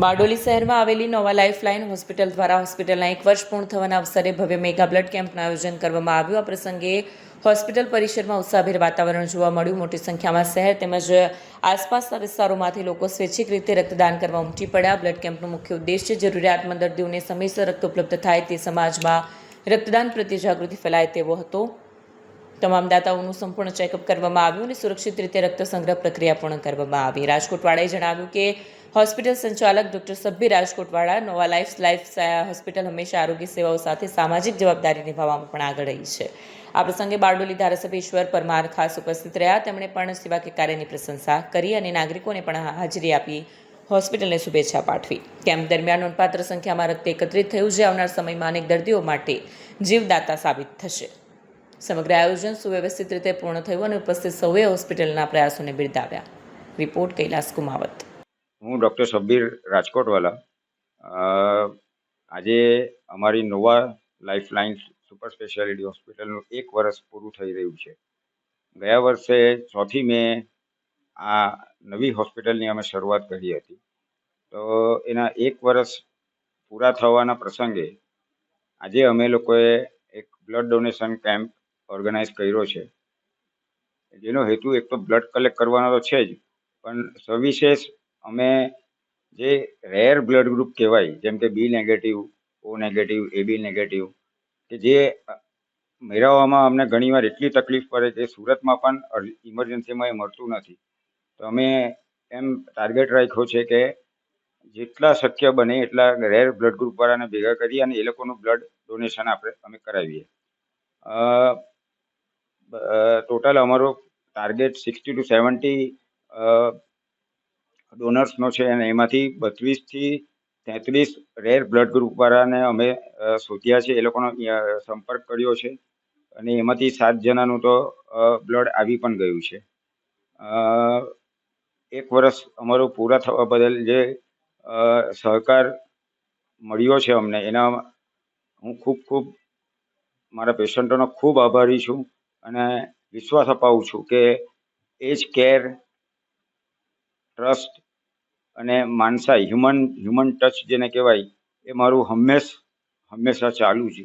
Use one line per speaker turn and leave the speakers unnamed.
બારડોલી શહેરમાં આવેલી Nova lifeline hospital દ્વારા હોસ્પિટલના 1 વર્ષ પૂર્ણ થવાના અવસરે ભવ્ય મેગા બ્લડ કેમ્પનું આયોજન કરવામાં આવ્યું. આ પ્રસંગે હોસ્પિટલ પરિસરમાં ઉત્સાહભેર વાતાવરણ જોવા મળ્યું. મોટી સંખ્યામાં શહેર તેમજ આસપાસના વિસ્તારોમાંથી લોકો સ્વૈચ્છિક રીતે રક્તદાન કરવા ઉમટી પડ્યા. બ્લડ કેમ્પનો મુખ્ય ઉદ્દેશ્ય જરૂરિયાતમંદ દર્દીઓને સમયસર રક્ત ઉપલબ્ધ થાય તે સમાજમાં રક્તદાન પ્રત્યે જાગૃતિ ફેલાય તેવો હતો. તમામ દાતાઓનું સંપૂર્ણ ચેકઅપ કરવામાં આવ્યું અને સુરક્ષિત રીતે રક્ત સંગ્રહ પ્રક્રિયા પૂર્ણ કરવામાં આવી. રાજકોટવાળાએ જણાવ્યું કે હોસ્પિટલ સંચાલક ડોક્ટર સબ્બીર રાજકોટવાળા નોવા લાઇફ હોસ્પિટલ હંમેશા આરોગ્ય સેવાઓ સાથે સામાજિક જવાબદારી નિભાવવામાં પણ આગળ રહી છે. આ પ્રસંગે બારડોલી ધારાસભ્ય ઈશ્વર પરમાર ખાસ ઉપસ્થિત રહ્યા. તેમણે પણ સેવાકીય કાર્યની પ્રશંસા કરી અને નાગરિકોને પણ હાજરી આપી હોસ્પિટલને શુભેચ્છા પાઠવી. કેમ્પ દરમિયાન નોંધપાત્ર સંખ્યામાં રક્ત એકત્રિત થયું, જે આવનાર સમયમાં અનેક દર્દીઓ માટે જીવદાતા સાબિત થશે. સમગ્ર આયોજન સુવ્યવસ્થિત રીતે પૂર્ણ થયું અને ઉપસ્થિત સૌએ હોસ્પિટલના પ્રયાસોને બિરદાવ્યા. રિપોર્ટ કૈલાસ કુમાવત.
હું ડૉક્ટર સબ્બીર રાજકોટવાલા. આજે અમારી નોવા લાઇફલાઇન સુપર સ્પેશિયાલિટી હોસ્પિટલનું 1 વર્ષ પૂરું થઈ રહ્યું છે. ગયા વર્ષે 4 મે આ નવી હોસ્પિટલની અમે શરૂઆત કરી હતી. તો એના 1 વર્ષ પૂરા થવાના પ્રસંગે આજે અમે લોકોએ એક બ્લડ ડોનેશન કેમ્પ ઓર્ગેનાઇઝ કર્યો છે, જેનો હેતુ એક તો બ્લડ કલેક્ટ કરવાનો તો છે જ, પણ સવિશેષ અમે જે રેર બ્લડ ગ્રુપ કહેવાય, જેમ કે બી નેગેટિવ, ઓ નેગેટિવ, એબી નેગેટિવ, કે જે મેળવવામાં અમને ઘણીવાર એટલી તકલીફ પડે કે સુરતમાં પણ ઇમરજન્સીમાં એ મળતું નથી. તો અમે એમ ટાર્ગેટ રાખ્યો છે કે જેટલા શક્ય બને એટલા રેર બ્લડ ગ્રુપવાળાને ભેગા કરી અને એ લોકોનું બ્લડ ડોનેશન અમે કરાવીએ. ટોટલ અમારો ટાર્ગેટ 60 to 70 ડોનર્સનો છે અને એમાંથી 32 થી 33 રેર બ્લડ ગ્રુપવાળાને અમે શોધ્યા છે, એ લોકોનો સંપર્ક કર્યો છે અને એમાંથી 7 જણાનું તો બ્લડ આવી પણ ગયું છે. 1 વર્ષ અમારું પૂરા થવા બદલ જે સહકાર મળ્યો છે અમને, એના હું ખૂબ મારા પેશન્ટોનો ખૂબ આભારી છું અને વિશ્વાસ અપાવું છું કે એજ કેર, ટ્રસ્ટ અને માનસાઈ, હ્યુમન ટચ જેને કહેવાય, એ મારું હંમેશા ચાલુ છે.